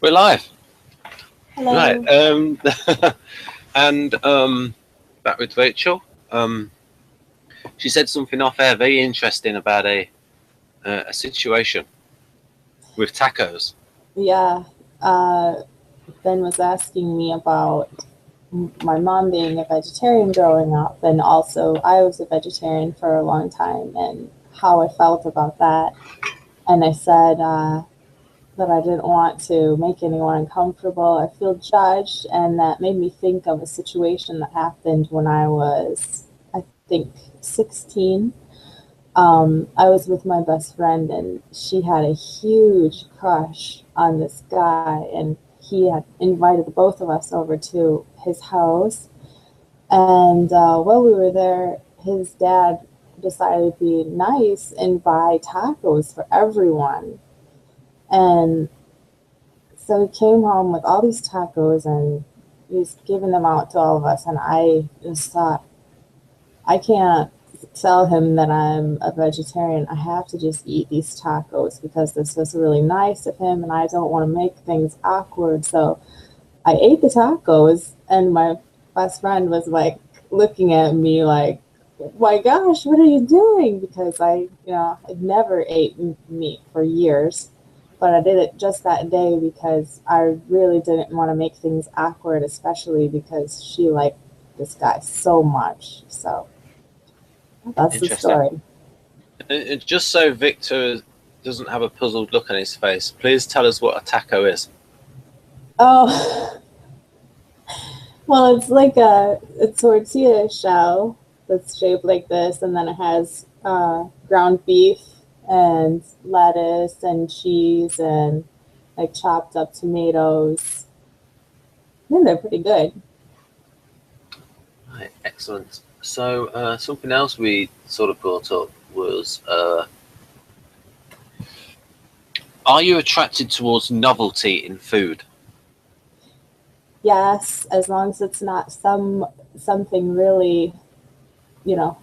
We're live. Right. Hello. And back with Rachel. She said something off air very interesting about a situation with tacos. Yeah, uh, Ben was asking me about my mom being a vegetarian growing up, and also I was a vegetarian for a long time, and how I felt about that. And I said that I didn't want to make anyone uncomfortable or feel judged, and that made me think of a situation that happened when I was, I think, 16. I was with my best friend, and she had a huge crush on this guy, and he had invited the both of us over to his house. And while we were there, his dad decided to be nice and buy tacos for everyone. And so he came home with all these tacos, and he was giving them out to all of us. And I just thought, I can't tell him that I'm a vegetarian. I have to just eat these tacos because this was really nice of him and I don't want to make things awkward. So I ate the tacos, and my best friend was like looking at me like, my gosh, what are you doing? Because I'd never ate meat for years, but I did it just that day because I really didn't want to make things awkward, especially because she liked this guy so much. So that's the Interesting. story. Just so Victor doesn't have a puzzled look on his face, please tell us what a taco is. Oh, well, it's like a tortilla shell that's shaped like this, and then it has ground beef and lettuce and cheese and like chopped up tomatoes. I think they're pretty good. Right, excellent. So something else we sort of brought up was, are you attracted towards novelty in food? Yes, as long as it's not something really, you know,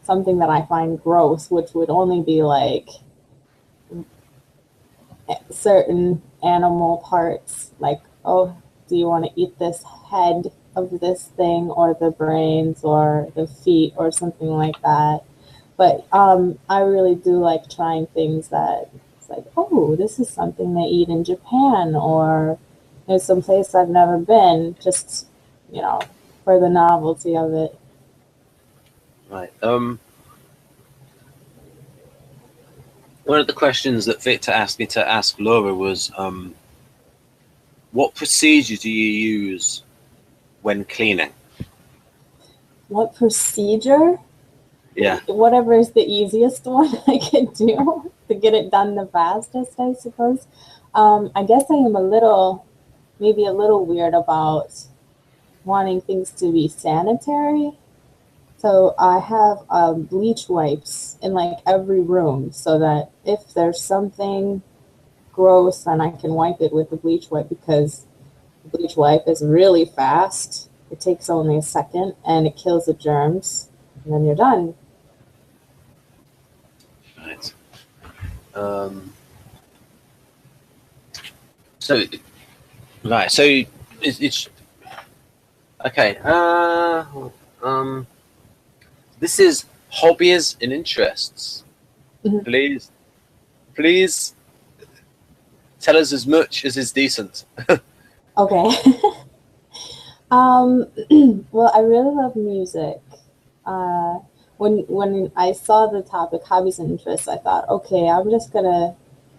something that I find gross, which would only be like certain animal parts, like, oh, do you want to eat this head of this thing or the brains or the feet or something like that. But I really do like trying things that it's like, oh, this is something they eat in Japan, or there's some place I've never been, just, you know, for the novelty of it. Right. One of the questions that Victor asked me to ask Laura was, what procedure do you use when cleaning? What procedure? Yeah. Whatever is the easiest one I can do to get it done the fastest, I suppose. I guess I am maybe a little weird about wanting things to be sanitary. So I have bleach wipes in like every room so that if there's something gross, then I can wipe it with the bleach wipe because the bleach wipe is really fast. It takes only a second and it kills the germs, and then you're done. Right. Um, so right. So it's okay. Um, this is hobbies and interests. Mhm. Please, please tell us as much as is decent. Okay. Um, well, I really love music. Uh, when I saw the topic hobbies and interests, I thought, okay, I'm just gonna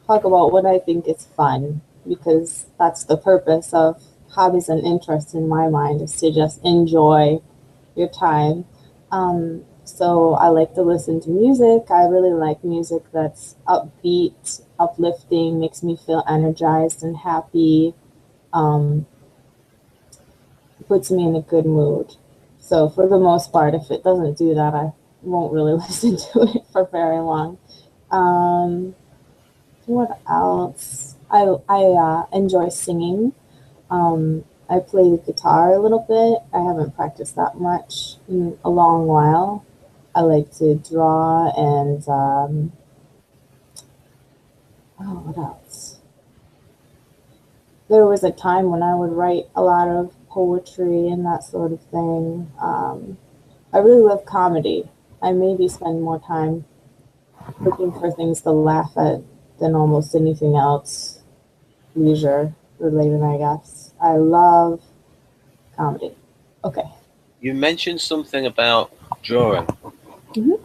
talk about what I think is fun because that's the purpose of hobbies and interests in my mind is to just enjoy your time. So I like to listen to music. I really like music that's upbeat, uplifting, makes me feel energized and happy. Um, puts me in a good mood. So for the most part, if it doesn't do that, I won't really listen to it for very long. Um, what else? I enjoy singing. I play the guitar a little bit. I haven't practiced that much in a long while. I like to draw and oh, what else? there was a time when I would write a lot of poetry and that sort of thing. I really love comedy. I maybe spend more time looking for things to laugh at than almost anything else, leisure related, I guess. I love comedy. Okay. You mentioned something about drawing. Mhm.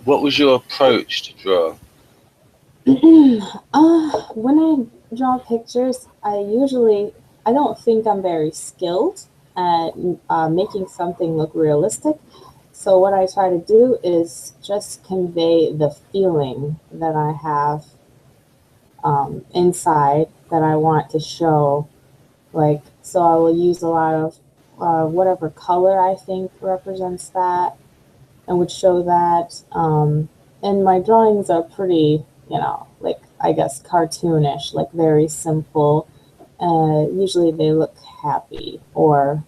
What was your approach to draw? When I draw pictures, I don't think I'm very skilled at making something look realistic. So what I try to do is just convey the feeling that I have inside that I want to show. Like, so I will use a lot of whatever color I think represents that and would show that. And my drawings are pretty, like I guess cartoonish, like very simple. Usually they look happy or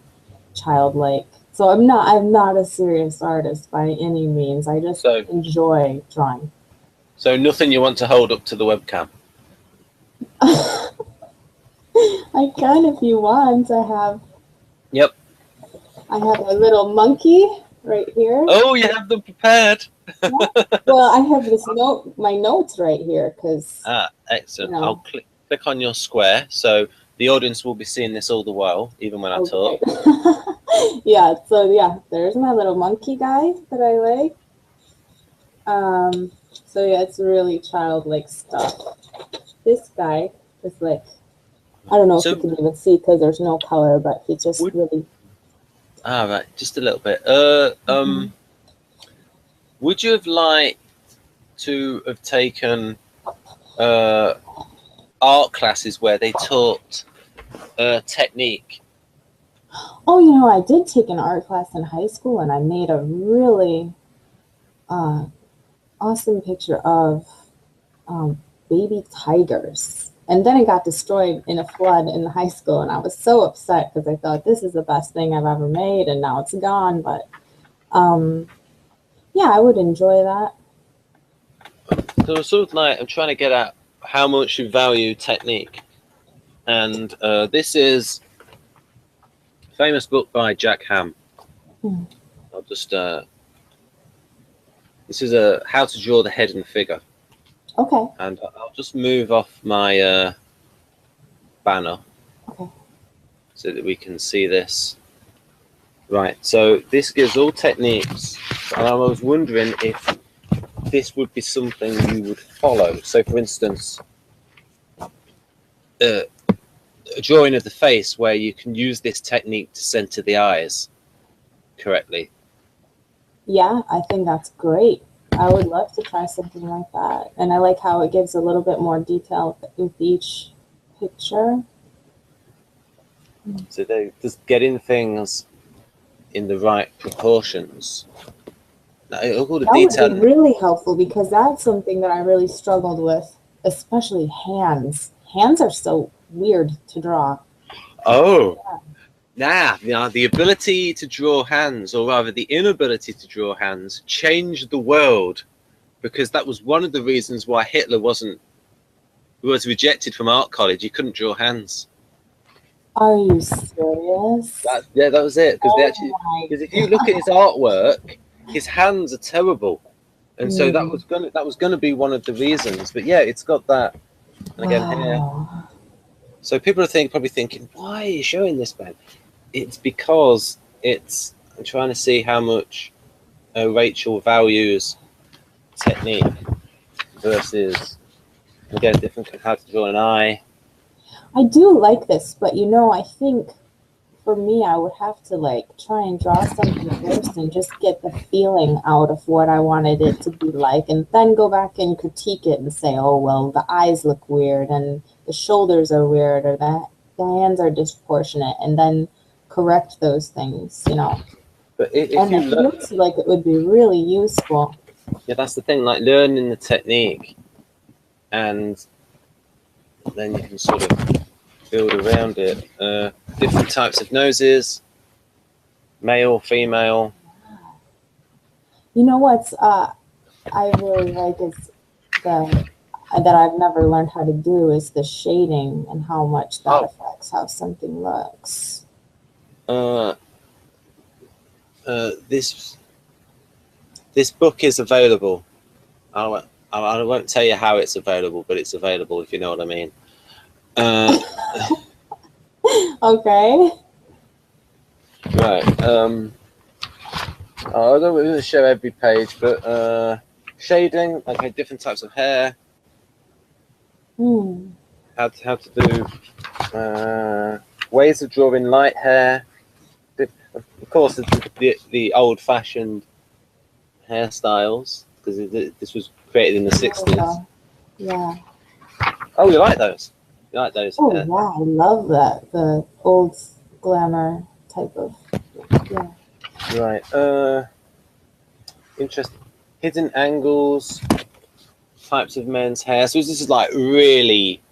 childlike. So I'm not a serious artist by any means. I just So, enjoy drawing. so nothing you want to hold up to the webcam. I can if you want. Yep. I have a little monkey right here. Oh, you have them prepared. Yeah. Well, I have my notes right here because Excellent. I'll click on your square, so the audience will be seeing this all the while, even when I talk. Yeah. So yeah, there's my little monkey guy that I like. So yeah, it's really childlike stuff. This guy is like, I don't know if you can even see because there's no color, but he just really. Right, just a little bit. Would you have liked to have taken art classes where they taught technique? Oh, I did take an art class in high school, and I made a really awesome picture of baby tigers. And then it got destroyed in a flood in high school, and I was so upset because I thought this is the best thing I've ever made, and now it's gone. But yeah, I would enjoy that. So sort of like I'm trying to get at how much you value technique, and this is a famous book by Jack Ham. I'll just this is a how to draw the head and the figure. Okay. And I'll just move off my banner. Okay. So that we can see this. Right, so this gives all techniques, and I was wondering if this would be something you would follow. So, for instance, a drawing of the face where you can use this technique to center the eyes correctly. Yeah, I think that's great. I would love to try something like that. And I like how it gives a little bit more detail with each picture. So they're just getting things in the right proportions. Now, all the detail would be really helpful because that's something that I really struggled with, especially hands. Hands are so weird to draw. Oh, the ability to draw hands, or rather the inability to draw hands, changed the world, because that was one of the reasons why Hitler was rejected from art college. He couldn't draw hands. Are you serious? That was it. Because if you look at his artwork, his hands are terrible, and so that was gonna be one of the reasons. But yeah, it's got that. And again here, so people are probably thinking, why are you showing this, Ben? It's because I'm trying to see how much Rachel values technique versus, again, different how to draw an eye. I do like this, but I think for me, I would have to try and draw something first and just get the feeling out of what I wanted it to be like, and then go back and critique it and say, oh, well, the eyes look weird and the shoulders are weird or the hands are disproportionate, and then correct those things, But if it looks like it would be really useful. Yeah, that's the thing, like learning the technique, and then you can sort of build around it. Different types of noses, male, female. What's I really like is that I've never learned how to do is the shading and how much that affects how something looks. This book is available. I won't tell you how it's available, but it's available, if you know what I mean. Okay. Right. I don't want to show every page, but shading, okay, different types of hair. How to do ways of drawing light hair. Of course, the old-fashioned hairstyles, because this was created in the 60s. Yeah. Oh, you like those? You like those? Oh, yeah, I love that. The old glamour type of, yeah. Right. Interesting. Hidden angles, types of men's hair. So this is like really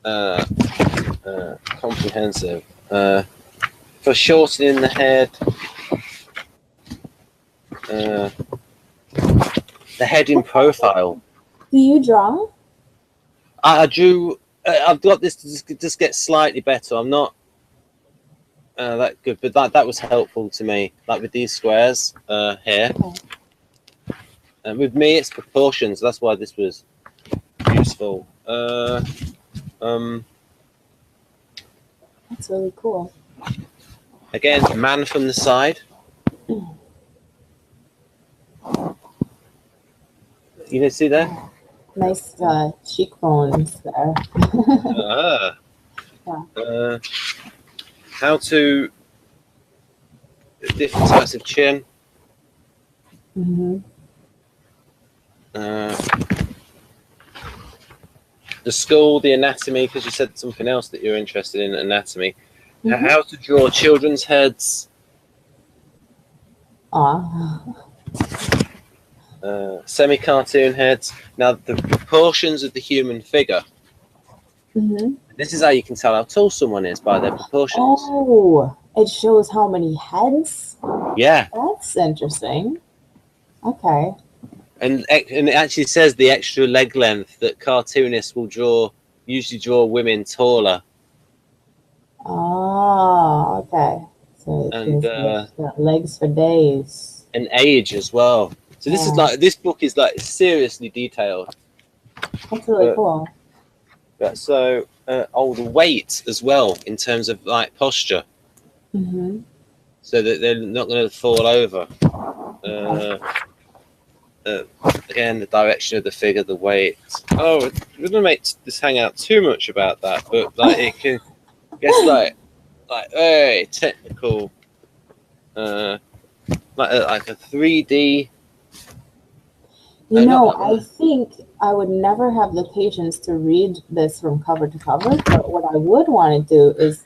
comprehensive. For shortening the head, the head in profile. Do you draw? I drew. I've got this to just get slightly better. I'm not that good, but that was helpful to me. Like with these squares here, and with me it's proportions. That's why this was useful. That's really cool. Again, man from the side. You see there? Nice cheekbones there. Yeah. How to different types of chin. The skull, the anatomy, because you said something else that you're interested in, anatomy. How to draw children's heads. Semi-cartoon heads. Now, the proportions of the human figure. This is how you can tell how tall someone is, by their proportions. Oh, it shows how many heads? Yeah. That's interesting. Okay. And it actually says the extra leg length that cartoonists will usually draw women taller. Oh, okay. So And got legs for days. And age as well. So this book is like seriously detailed. That's really cool. So the weight as well in terms of like posture, so that they're not going to fall over. Again, the direction of the figure, the weight. Oh, we're going to make this hang out too much about that, but like it can gets like very technical, like a 3D. You know, I think I would never have the patience to read this from cover to cover, but what I would want to do is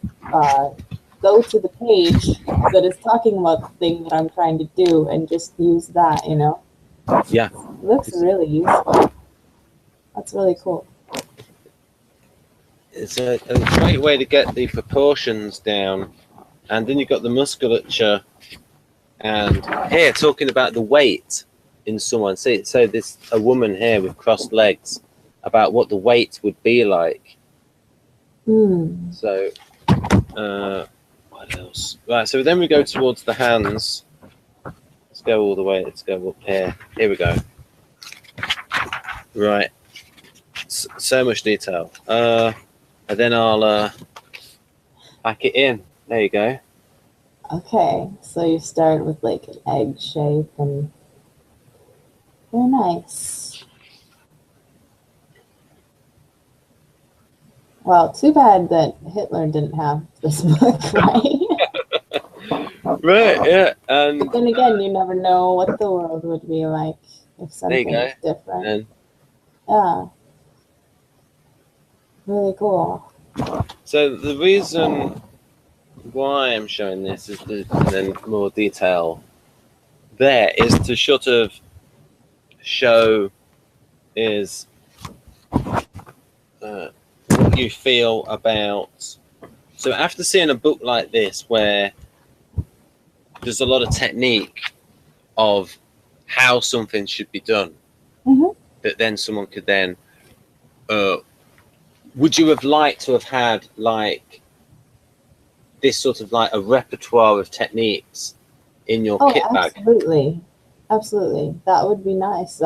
go to the page that is talking about the thing that I'm trying to do and just use that, you know? Yeah. It looks really useful. That's really cool. It's a great way to get the proportions down. And then you've got the musculature. And here, talking about the weight in someone. So there's a woman here with crossed legs, about what the weight would be like. So, what else? Right, so then we go towards the hands. Let's go all the way. Let's go up here. Here we go. Right. So much detail. And then I'll pack it in. There you go. Okay, so you start with like an egg shape and very nice. Well, too bad that Hitler didn't have this book, right? Right, yeah. And but then again, you never know what the world would be like if something was different. Yeah. Really cool. So the reason why I'm showing this is then more detail there is to sort of show is what you feel about. So after seeing a book like this where there's a lot of technique of how something should be done, that then someone could then would you have liked to have had like this sort of like a repertoire of techniques in your kit bag? Absolutely. Absolutely. That would be nice.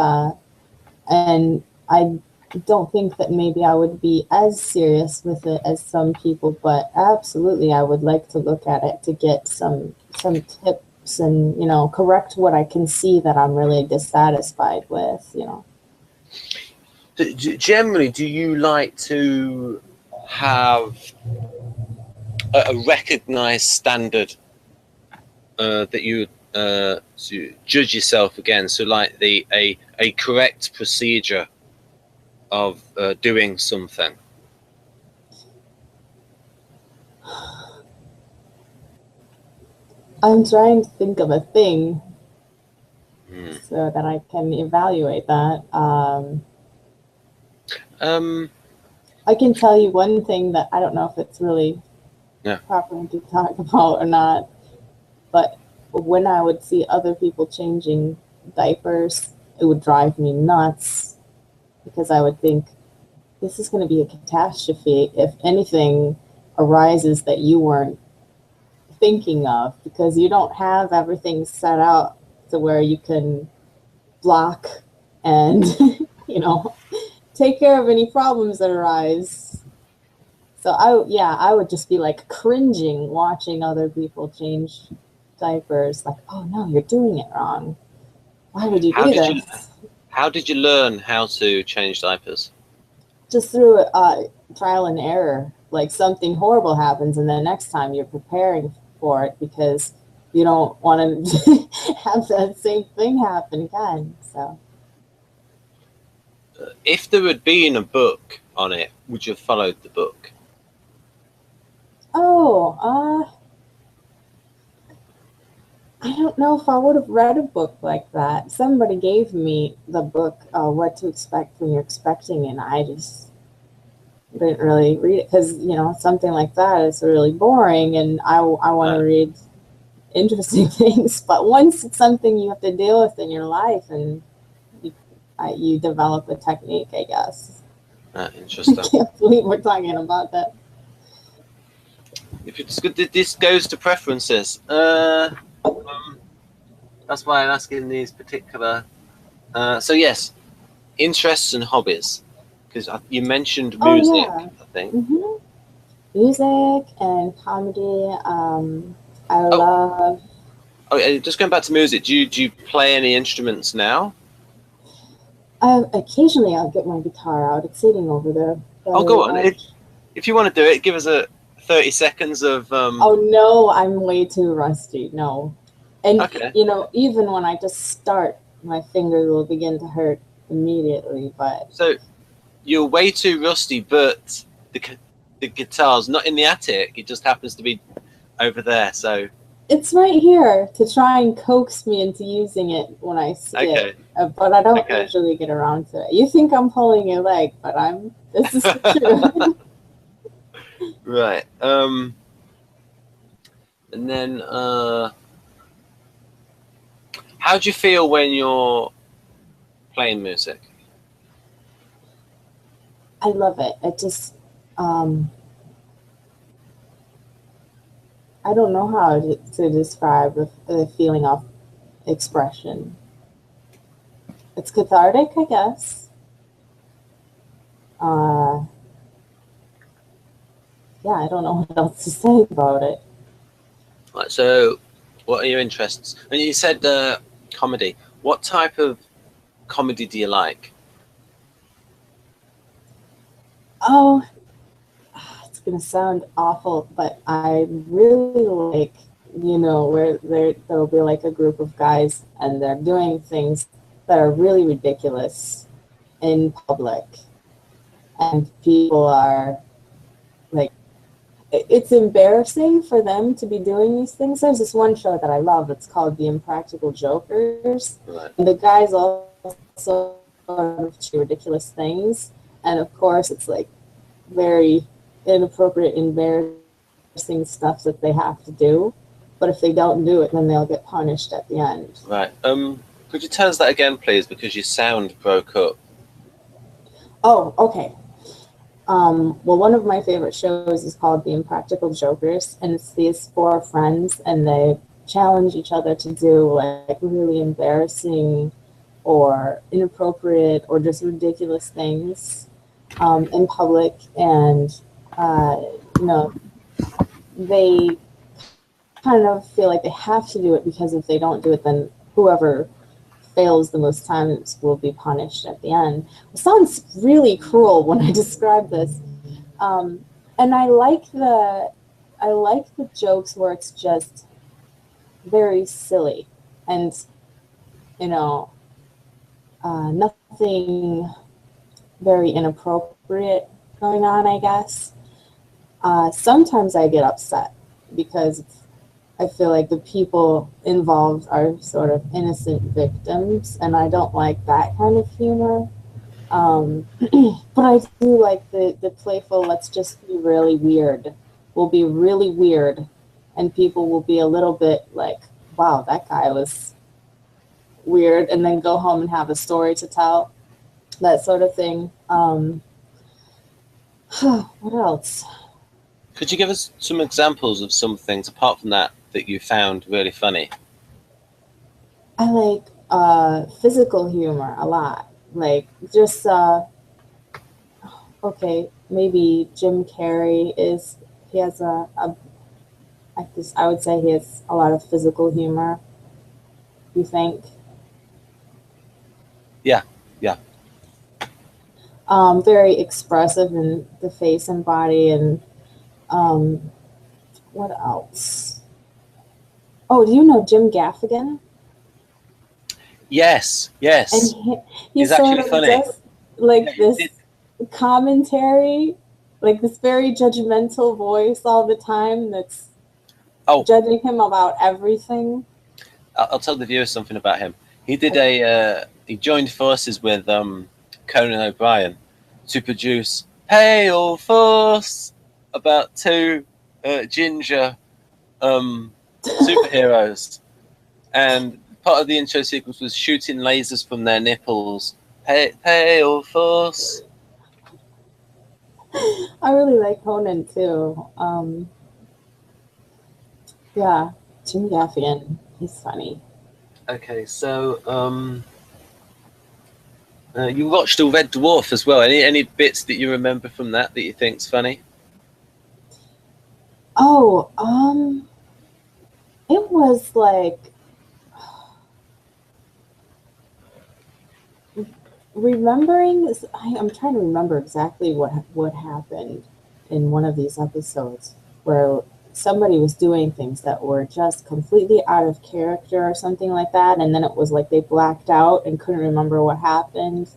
And I don't think that maybe I would be as serious with it as some people, but absolutely I would like to look at it to get some tips and, you know, correct what I can see that I'm really dissatisfied with, you know. Generally, do you like to have a recognized standard that you judge yourself against? So like a correct procedure of doing something? I'm trying to think of a thing so that I can evaluate that. I can tell you one thing that I don't know if it's really proper to talk about or not, but when I would see other people changing diapers, it would drive me nuts because I would think this is going to be a catastrophe if anything arises that you weren't thinking of, because you don't have everything set out to where you can block and you know, take care of any problems that arise. So I would just be like cringing watching other people change diapers, like, oh no, you're doing it wrong. Why would you do this? How did you learn how to change diapers? Just through trial and error. Like something horrible happens and the next time you're preparing for it because you don't want to have that same thing happen again. So if there had been a book on it, would you have followed the book? I don't know if I would have read a book like that. Somebody gave me the book, What to Expect When You're Expecting, and I just didn't really read it because, you know, something like that is really boring, and I want to read interesting things. But once it's something you have to deal with in your life, and you develop a technique, I guess. Interesting. I can't believe we're talking about that. If it's good, this goes to preferences. That's why I'm asking these particular. So yes, interests and hobbies, because you mentioned music. I think music and comedy. I love. Oh, just going back to music. Do you play any instruments now? Occasionally, I'll get my guitar out. It's sitting over there. Go on. If you want to do it, give us a 30 seconds of. Oh no, I'm way too rusty. No. And, you know, even when I just start, my fingers will begin to hurt immediately. But so you're way too rusty, but the guitar's not in the attic. It just happens to be over there. So it's right here to try and coax me into using it when I see it. But I don't usually get around to it. You think I'm pulling your leg, but this is true. Right. And then how do you feel when you're playing music? I love it. It just, I don't know how to describe the feeling of expression. It's cathartic, I guess. Yeah, I don't know what else to say about it. Right, so what are your interests? And you said comedy. What type of comedy do you like? Oh, it's gonna sound awful, but I really like, you know, where there'll be like a group of guys and they're doing things that are really ridiculous in public, and people are like, it's embarrassing for them to be doing these things. There's this one show that I love. It's called The Impractical Jokers. Right. And the guys also do ridiculous things. And of course, it's like very inappropriate, embarrassing stuff that they have to do. But if they don't do it, then they'll get punished at the end. Right. Could you tell us that again, please? Because your sound broke up. Oh, okay. Well, one of my favorite shows is called The Impractical Jokers, and it's these four friends, and they challenge each other to do like really embarrassing or inappropriate or just ridiculous things in public, and you know, they kind of feel like they have to do it because if they don't do it, then whoever fails the most times will be punished at the end. It sounds really cruel when I describe this, and I like the jokes where it's just very silly and you know nothing very inappropriate going on, I guess. Sometimes I get upset because I feel like the people involved are sort of innocent victims, and I don't like that kind of humor. But I do like the playful, let's just be really weird. We'll be really weird, and people will be a little bit like, wow, that guy was weird, and then go home and have a story to tell, that sort of thing. What else? Could you give us some examples of some things apart from that that you found really funny? I like physical humor a lot. Like just okay, maybe Jim Carrey is he has I would say he has a lot of physical humor. You think? Yeah, yeah. Very expressive in the face and body, and what else? Oh, do you know Jim Gaffigan? Yes, And yes. he He's sort actually of funny. does like Yeah, this commentary, like this very judgmental voice all the time that's oh, judging him about everything. I'll tell the viewers something about him. He did he joined forces with Conan O'Brien to produce Hail Force about two ginger superheroes, and part of the intro sequence was shooting lasers from their nipples. Hail Force. I really like Conan too. Yeah, Jim Gaffigan, he's funny. Okay, so you watched The Red Dwarf as well. Any bits that you remember from that you think's funny? Oh, it was like remembering. I'm trying to remember exactly what happened in one of these episodes where somebody was doing things that were just completely out of character or something like that, and then it was like they blacked out and couldn't remember what happened,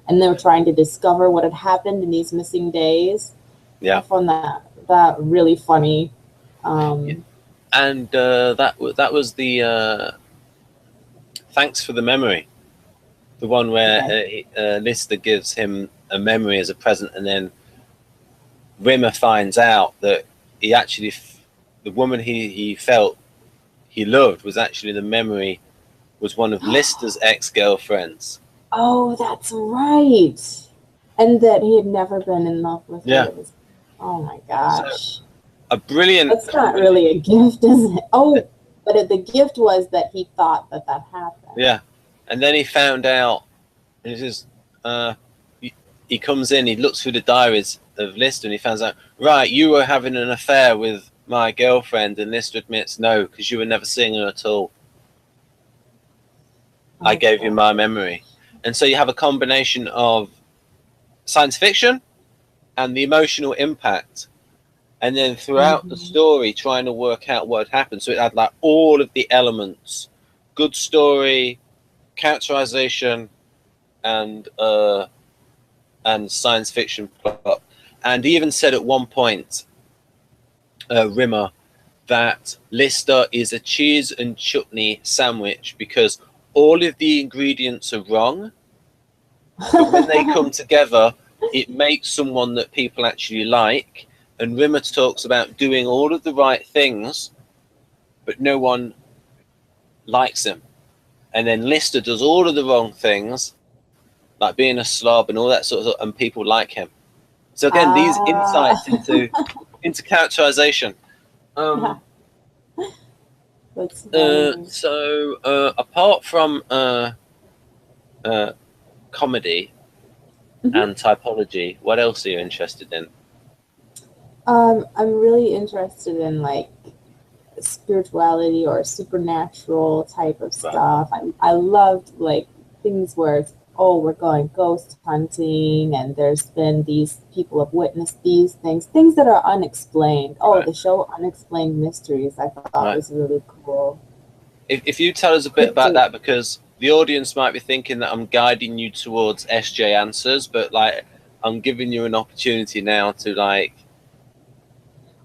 and they were trying to discover what had happened in these missing days. I Yeah. found that really funny. And that was the Thanks for the Memory, the one where Lister gives him a memory as a present, and then Rimmer finds out that he actually the woman he felt he loved was actually the memory was one of Lister's ex-girlfriends. Oh, that's right. And that he had never been in love with her. Yeah. Oh my gosh. So, a brilliant. That's not really a gift, is it? Oh, but the gift was that he thought that happened. Yeah. And then he found out, and he says, he comes in, he looks through the diaries of Lister, and he finds out, right, you were having an affair with my girlfriend, and Lister admits no, because you were never seeing her at all. I gave you my memory. And so you have a combination of science fiction and the emotional impact, and then throughout the story trying to work out what had happened. So it had like all of the elements: good story, characterization, and science fiction plot. And he even said at one point, Rimmer, that Lister is a cheese and chutney sandwich because all of the ingredients are wrong, but when they come together, it makes someone that people actually like. And Rimmer talks about doing all of the right things, but no one likes him. And then Lister does all of the wrong things, like being a slob and all that sort of stuff, and people like him. So again, these insights into characterization. That's funny. So apart from comedy and typology, what else are you interested in? I'm really interested in like spirituality or supernatural type of stuff. I loved like things where it's, oh, we're going ghost hunting and there's been these people have witnessed these things that are unexplained. Oh, the show Unexplained Mysteries I thought was really cool. If you tell us a bit about that, because the audience might be thinking that I'm guiding you towards SJ answers, but like I'm giving you an opportunity now to like.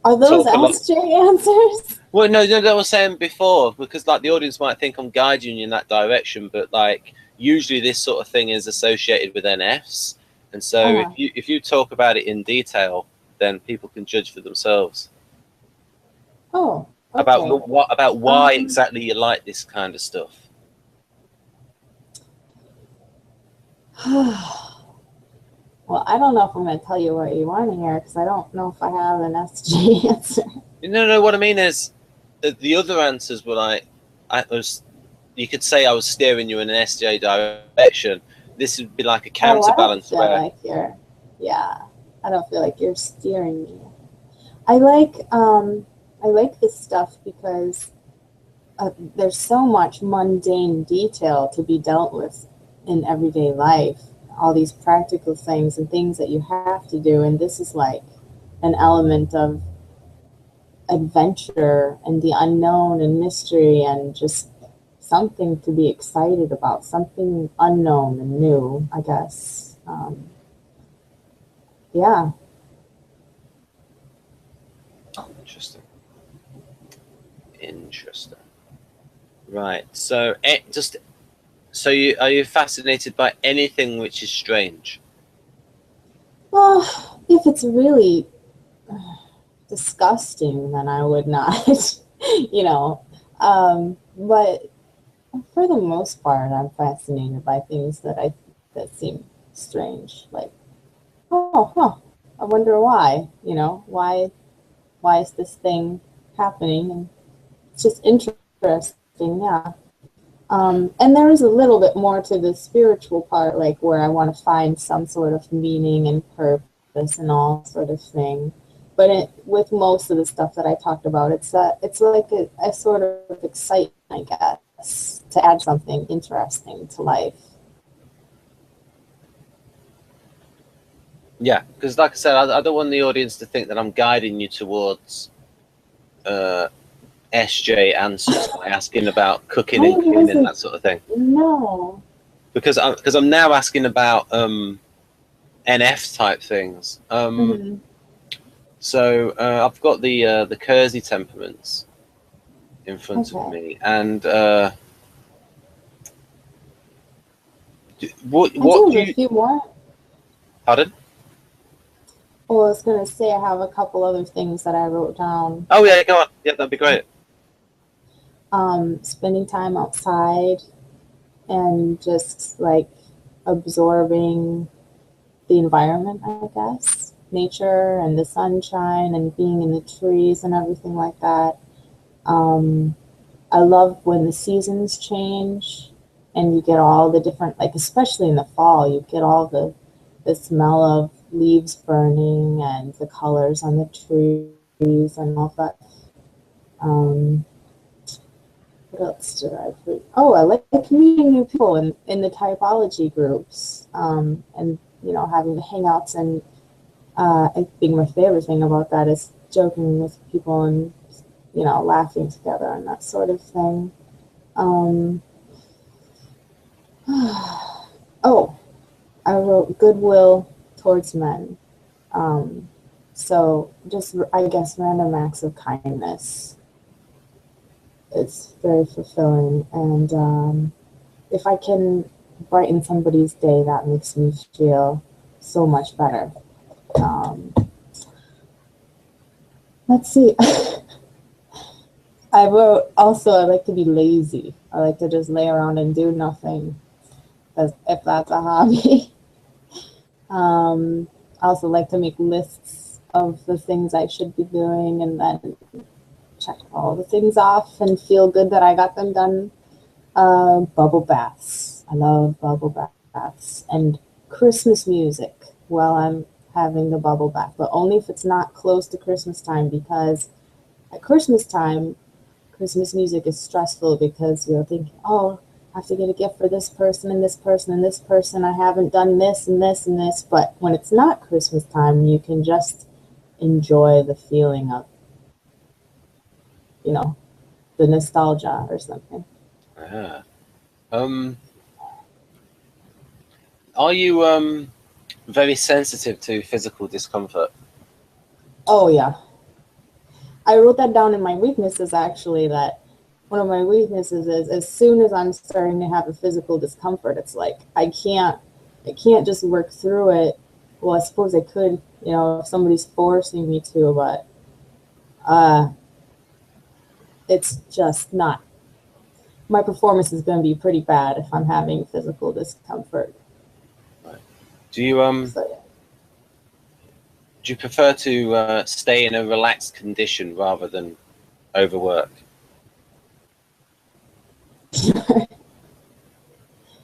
Are those SJ answers? Well, no, that I was saying before, because like the audience might think I'm guiding you in that direction, but like usually this sort of thing is associated with NFs, and so if you talk about it in detail, then people can judge for themselves. Oh, okay. About why exactly you like this kind of stuff. Well, I don't know if I'm going to tell you what you want to hear because I don't know if I have an SJ answer. No. What I mean is, the other answers were like, you could say I was steering you in an SJ direction. This would be like a counterbalance. I don't feel like you're steering me. I like this stuff because there's so much mundane detail to be dealt with in everyday life. All these practical things and things that you have to do, and this is like an element of adventure and the unknown and mystery and just something to be excited about, something unknown and new, I guess. Yeah. Interesting. Right. So are you fascinated by anything which is strange? Well, if it's really disgusting, then I would not, but for the most part, I'm fascinated by things that seem strange. Like, I wonder why. Why is this thing happening? And it's just interesting, yeah. And there is a little bit more to the spiritual part, like where I want to find some sort of meaning and purpose and all sort of thing. But with most of the stuff that I talked about, it's like a sort of excitement, I guess, to add something interesting to life. Yeah, because like I said, I don't want the audience to think that I'm guiding you towards SJ answers by asking about cooking and cleaning, that sort of thing. No. Because I'm now asking about NF type things. So I've got the Kersey temperaments in front of me, and what do you? A few more. Pardon? Well, I was gonna say I have a couple other things that I wrote down. Oh yeah, go on. Yeah, that'd be great. Spending time outside and just like absorbing the environment, I guess. Nature and the sunshine and being in the trees and everything like that. I love when the seasons change and you get all the different, like especially in the fall, you get all the smell of leaves burning and the colors on the trees and all that. What else did I put? Oh, I like meeting new people in the typology groups, and having the hangouts. And I think my favorite thing about that is joking with people and laughing together and that sort of thing. Oh, I wrote goodwill towards men. So just, I guess, random acts of kindness. It's very fulfilling. And if I can brighten somebody's day, that makes me feel so much better. Let's see. I wrote also, I like to be lazy. I like to just lay around and do nothing, if that's a hobby. I also like to make lists of the things I should be doing and then check all the things off and feel good that I got them done. Bubble baths. I love bubble baths. And Christmas music while I'm having the bubble bath, but only if it's not close to Christmas time, because at Christmas time, Christmas music is stressful because you're thinking, oh, I have to get a gift for this person and this person and this person. I haven't done this and this and this. But when it's not Christmas time, you can just enjoy the feeling of, the nostalgia or something. Ah. Are you very sensitive to physical discomfort? Oh, yeah. I wrote that down in my weaknesses, actually, that one of my weaknesses is as soon as I'm starting to have a physical discomfort, it's like I can't just work through it. Well, I suppose I could, if somebody's forcing me to, but it's just not. My performance is going to be pretty bad if I'm having physical discomfort. Right. Do you So, yeah. do you prefer to stay in a relaxed condition rather than overwork?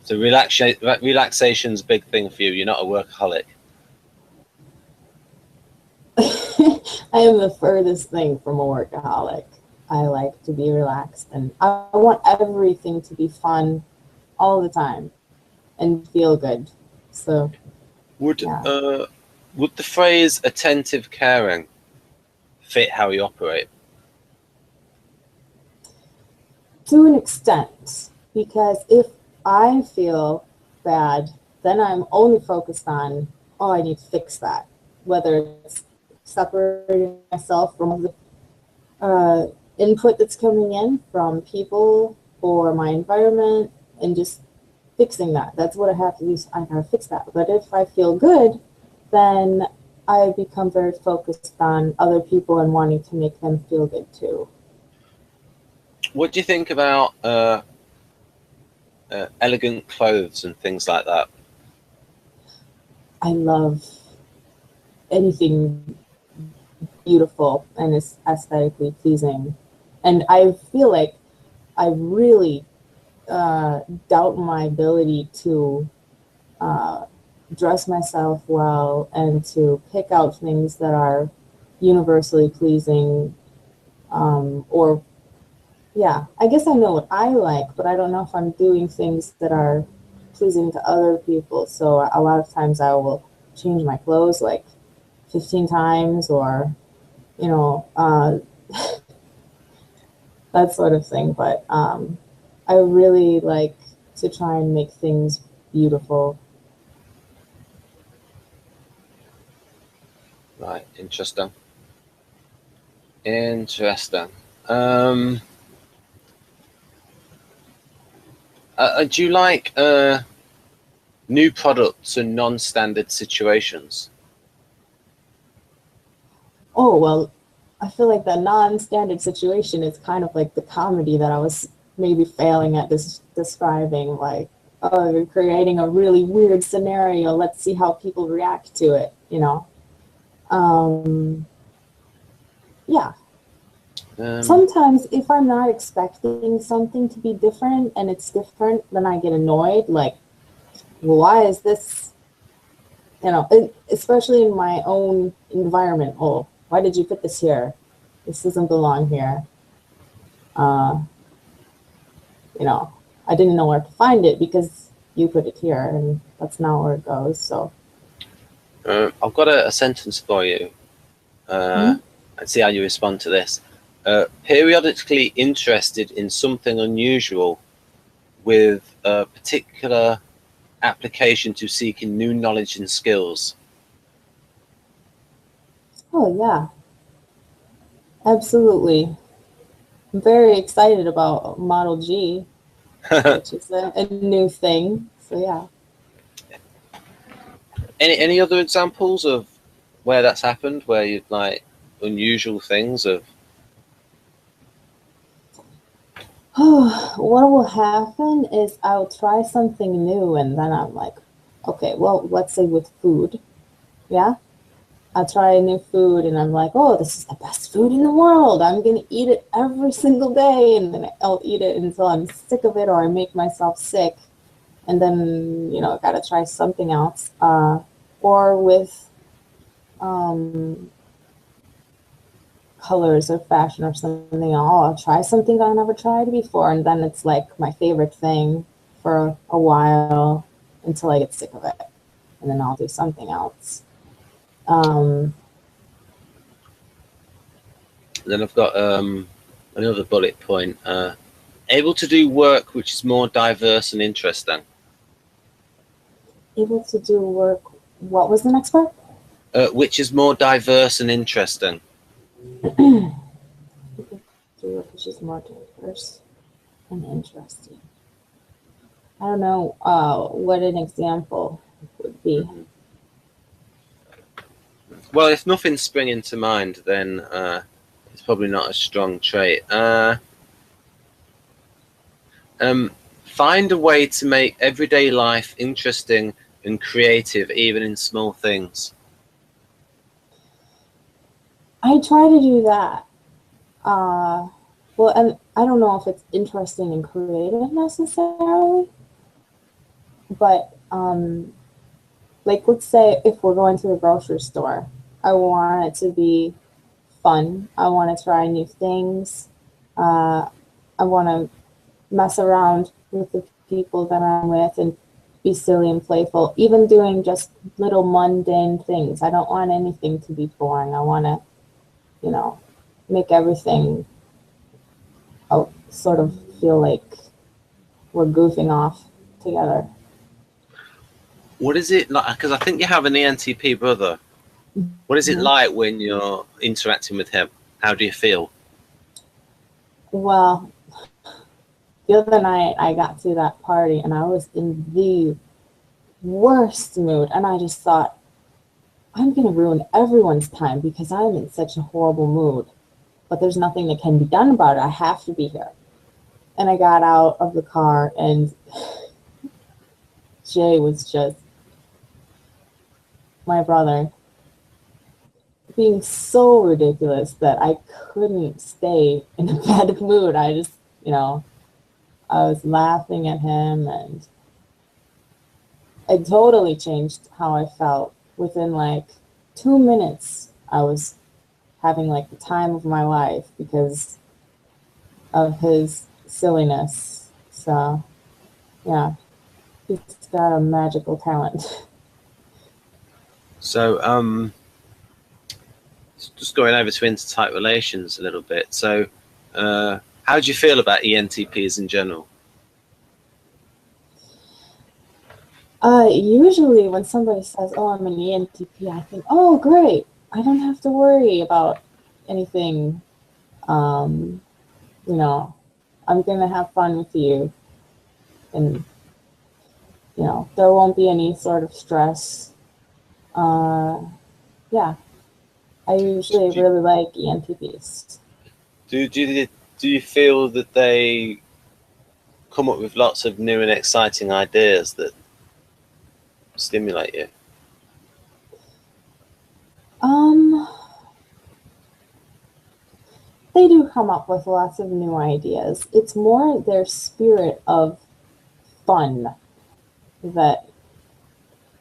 So relaxation's a big thing for you. You're not a workaholic. I am the furthest thing from a workaholic. I like to be relaxed, and I want everything to be fun all the time and feel good. So, Would yeah. would the phrase attentive caring fit how you operate? To an extent, because if I feel bad, then I'm only focused on, oh, I need to fix that. Whether it's separating myself from the input that's coming in from people or my environment and just fixing that. That's what I have to do. I gotta fix that. But if I feel good, then I become very focused on other people and wanting to make them feel good too. What do you think about elegant clothes and things like that? I love anything beautiful and is aesthetically pleasing. And I feel like I really doubt my ability to dress myself well and to pick out things that are universally pleasing. Or, yeah, I guess I know what I like, but I don't know if I'm doing things that are pleasing to other people. So a lot of times I will change my clothes like 15 times or, you know, that sort of thing. But I really like to try and make things beautiful. Right, interesting. Interesting. Do you like new products and non-standard situations? Oh, well, I feel like the non-standard situation is kind of like the comedy that I was maybe failing at describing. Like, oh, you're creating a really weird scenario. Let's see how people react to it, you know? Yeah. Sometimes if I'm not expecting something to be different and it's different, then I get annoyed. Like, well, why is this, especially in my own environment. Oh, why did you put this here? This doesn't belong here. Uh, I didn't know where to find it because you put it here, and that's not where it goes. So I've got a sentence for you, and see how you respond to this. Periodically interested in something unusual with a particular application to seeking new knowledge and skills. Oh, yeah, absolutely. I'm very excited about Model G, which is a new thing. So, yeah. Any other examples of where that's happened, where you'd like unusual things of? Oh, what will happen is I'll try something new and then I'm like, okay, well, let's say with food. Yeah. I try a new food and I'm like, oh, this is the best food in the world. I'm going to eat it every single day. And then I'll eat it until I'm sick of it or I make myself sick. And then, you know, I got to try something else. Or with colors or fashion or something, I'll try something I never tried before. And then it's like my favorite thing for a while until I get sick of it. And then I'll do something else. Then I've got another bullet point. Able to do work which is more diverse and interesting. Able to do work. What was the next part? Which is more diverse and interesting. Do work which is more diverse and interesting. I don't know what an example would be. Well, if nothing's springing to mind, then it's probably not a strong trait. Find a way to make everyday life interesting and creative, even in small things. I try to do that. Well, and I don't know if it's interesting and creative necessarily, but like let's say if we're going to the grocery store, I want it to be fun. I want to try new things. I want to mess around with the people that I'm with and be silly and playful, even doing just little mundane things. I don't want anything to be boring. I want to, you know, make everything sort of feel like we're goofing off together. What is it like? Because I think you have an ENTP brother. What is it like when you're interacting with him? How do you feel? Well, the other night I got to that party and I was in the worst mood, and I just thought, I'm going to ruin everyone's time because I'm in such a horrible mood. But there's nothing that can be done about it. I have to be here. And I got out of the car and Jay was just, my brother, being so ridiculous that I couldn't stay in a bad mood. I just, you know, I was laughing at him and it totally changed how I felt. Within like 2 minutes, I was having like the time of my life because of his silliness. So, yeah, he's got a magical talent. So, just going over to intertype relations a little bit. So, how do you feel about ENTPs in general? Usually when somebody says, oh, I'm an ENTP, I think, oh, great. I don't have to worry about anything. You know, I'm going to have fun with you. And, you know, there won't be any sort of stress. Yeah, I usually really like ENTPs. Do you feel that they come up with lots of new and exciting ideas that stimulate you? They do come up with lots of new ideas. It's more their spirit of fun that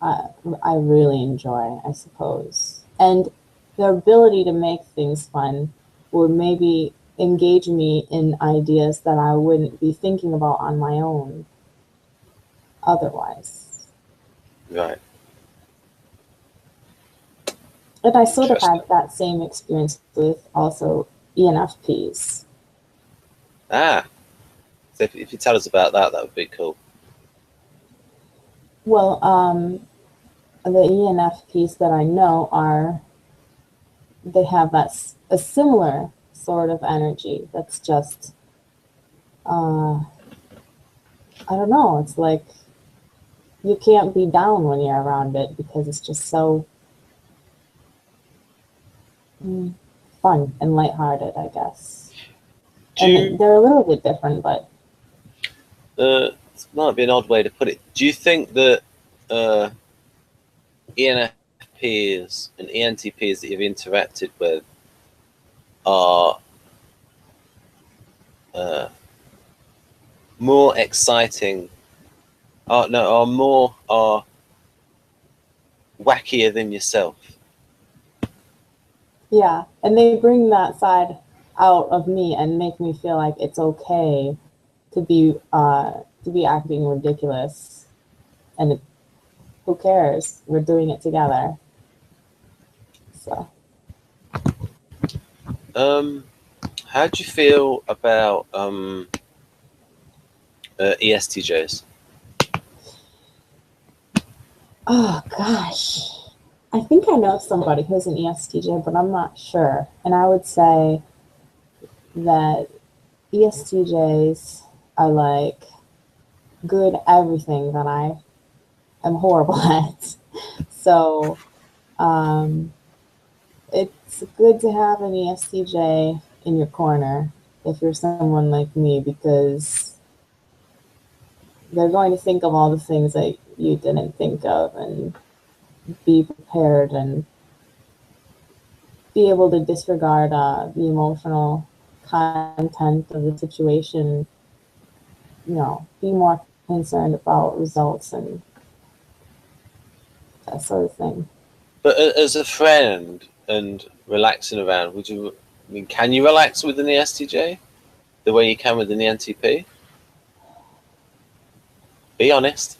I really enjoy, I suppose. And their ability to make things fun would maybe engage me in ideas that I wouldn't be thinking about on my own otherwise. Right. And I sort of had that same experience with also ENFPs. Ah, so if you tell us about that, that would be cool. Well, the ENFPs that I know they have a similar sort of energy that's just, I don't know, it's like you can't be down when you're around it because it's just so fun and lighthearted, I guess. And they're a little bit different, but it might be an odd way to put it. Do you think that ENFPs INTPs and ENTPs that you've interacted with are more exciting, are wackier than yourself. Yeah, and they bring that side out of me and make me feel like it's okay to be acting ridiculous, and who cares? We're doing it together. So, how do you feel about ESTJs? oh gosh, I think I know somebody who's an ESTJ, but I'm not sure. And I would say that ESTJs are like good at everything that I am horrible at. So it's good to have an ESTJ in your corner if you're someone like me, because they're going to think of all the things that you didn't think of and be prepared and be able to disregard the emotional content of the situation, be more concerned about results and that sort of thing. But as a friend and relaxing around, can you relax with an ESTJ the way you can with an ENTP? Be honest.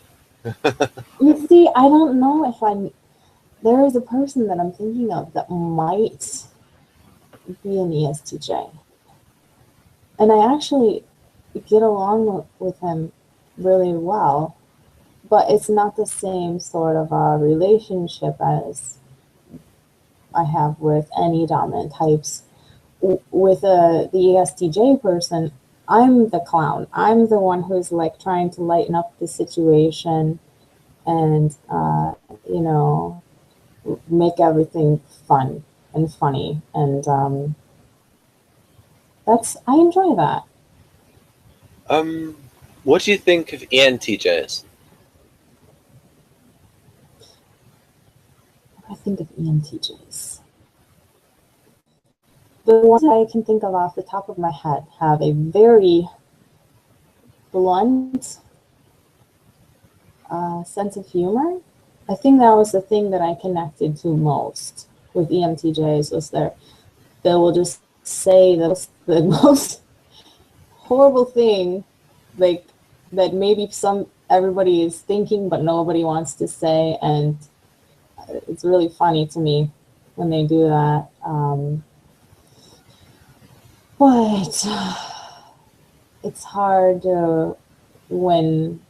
You see, I don't know if there is a person that I'm thinking of that might be an ESTJ. And I actually get along with him really well, but it's not the same sort of relationship as I have with any dominant types. With the ESTJ person, I'm the clown. I'm the one who's like trying to lighten up the situation and, make everything fun and funny. And I enjoy that. What do you think of ENTJs? I think of ENTJs. The ones that I can think of off the top of my head have a very blunt sense of humor. I think that was the thing that I connected to most with ENTJs, was they will just say the most horrible thing, like that maybe everybody is thinking but nobody wants to say, and it's really funny to me when they do that. But it's hard when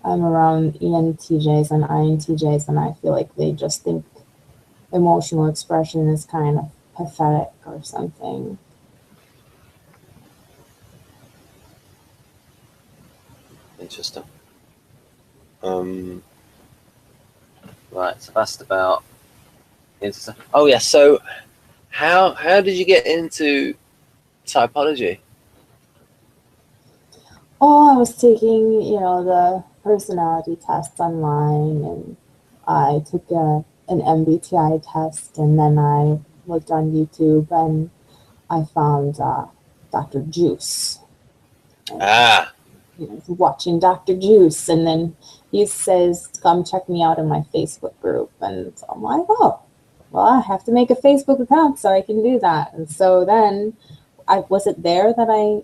I'm around ENTJs and INTJs, and I feel like they just think emotional expression is kind of pathetic or something. Interesting. Right, so that's about interesting. Oh yeah, so how did you get into typology? Oh, I was taking, the personality tests online, and I took an MBTI test, and then I looked on YouTube and I found Dr. Juice. Ah. Watching Dr. Juice, and then he says, come check me out in my Facebook group. And I'm like, oh, well, I have to make a Facebook account so I can do that. And so then was it there that I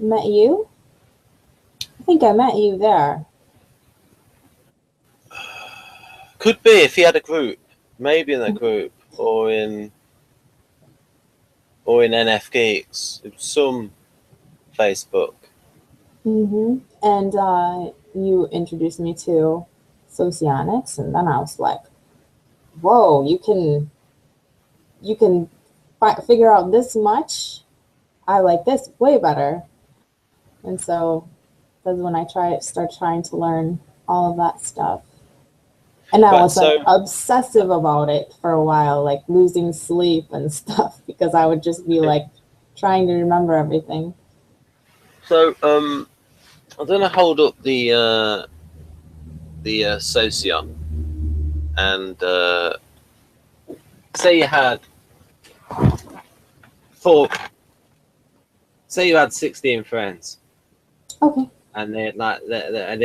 met you? I think I met you there. Could be if he had a group, maybe in that group, or in NF Geeks, some Facebook. Mm-hmm. And you introduced me to socionics, and then I was like, whoa, you can figure out this much. I like this way better. And so that's when I start trying to learn all of that stuff. And I was like obsessive about it for a while, like losing sleep and stuff, because I would just be like trying to remember everything. So I'm gonna hold up the Socion, and say you had four. Say you had 16 friends. Okay. And they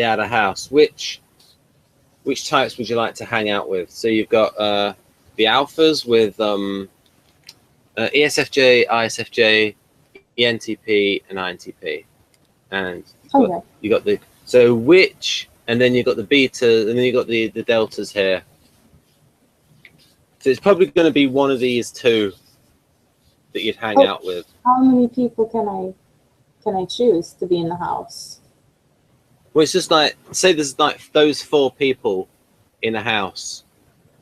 had a house. Which types would you like to hang out with? So you've got the alphas with ESFJ, ISFJ, ENTP, and INTP, and you got the and then you got the beta, and then you got the deltas here. So it's probably going to be one of these two that you'd hang out with. How many people can I choose to be in the house? Well, it's just like, say there's like those 4 people in a house.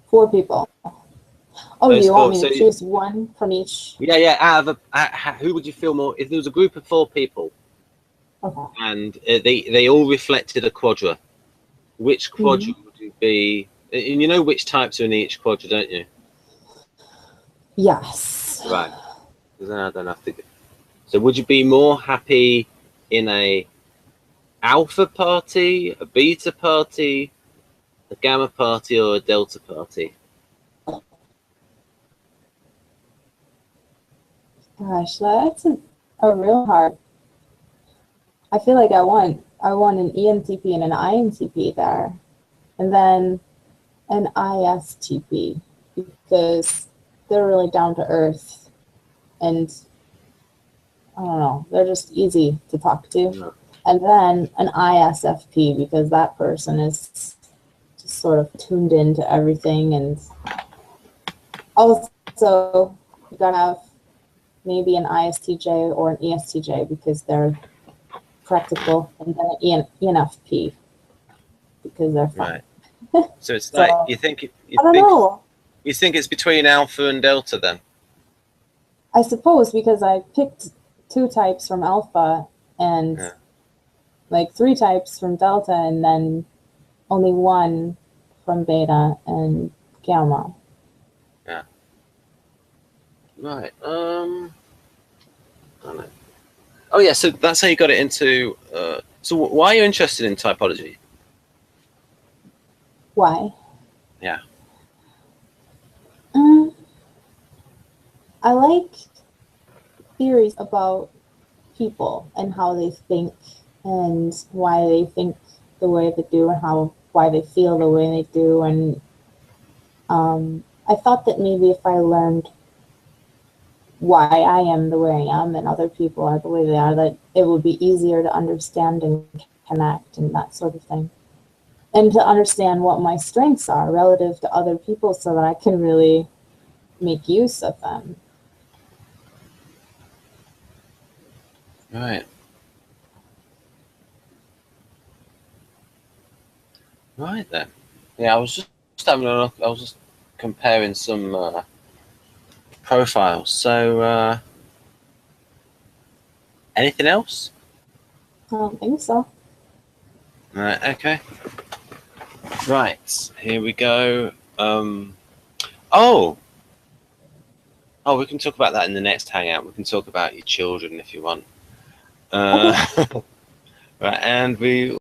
4 people. Oh, you want me to choose one from each? Yeah. Who would you feel more if there was a group of 4 people? Okay. And they all reflected a quadra. Which quadra would you be? And you know which types are in each quadra, don't you? Yes. Right. Because then I don't have to. So would you be more happy in a alpha party, a beta party, a gamma party, or a delta party? Gosh, that's a real hard. I feel like I want an ENTP and an INTP there, and then an ISTP, because they're really down to earth, and I don't know, they're just easy to talk to. No. And then an ISFP, because that person is just sort of tuned into everything, and also you gotta have maybe an ISTJ or an ESTJ because they're practical, and then an ENFP because they're fun. Right. So it's like you think it's between alpha and delta then? I suppose, because I picked 2 types from alpha and like 3 types from delta, and then only 1 from beta and gamma. Yeah. Right. I don't know. Oh yeah. So that's how you got it into. So why are you interested in typology? Why? Yeah. I like theories about people and how they think and why they think the way they do, and why they feel the way they do. And I thought that maybe if I learned why I am the way I am and other people are the way they are, that it would be easier to understand and connect and that sort of thing. And to understand what my strengths are relative to other people so that I can really make use of them. Right. Right then. Yeah, I was just having a look. I was just comparing some profiles. So, anything else? I don't think so. Right. Okay. Right. Here we go. Oh, we can talk about that in the next hangout. We can talk about your children if you want. Right, and we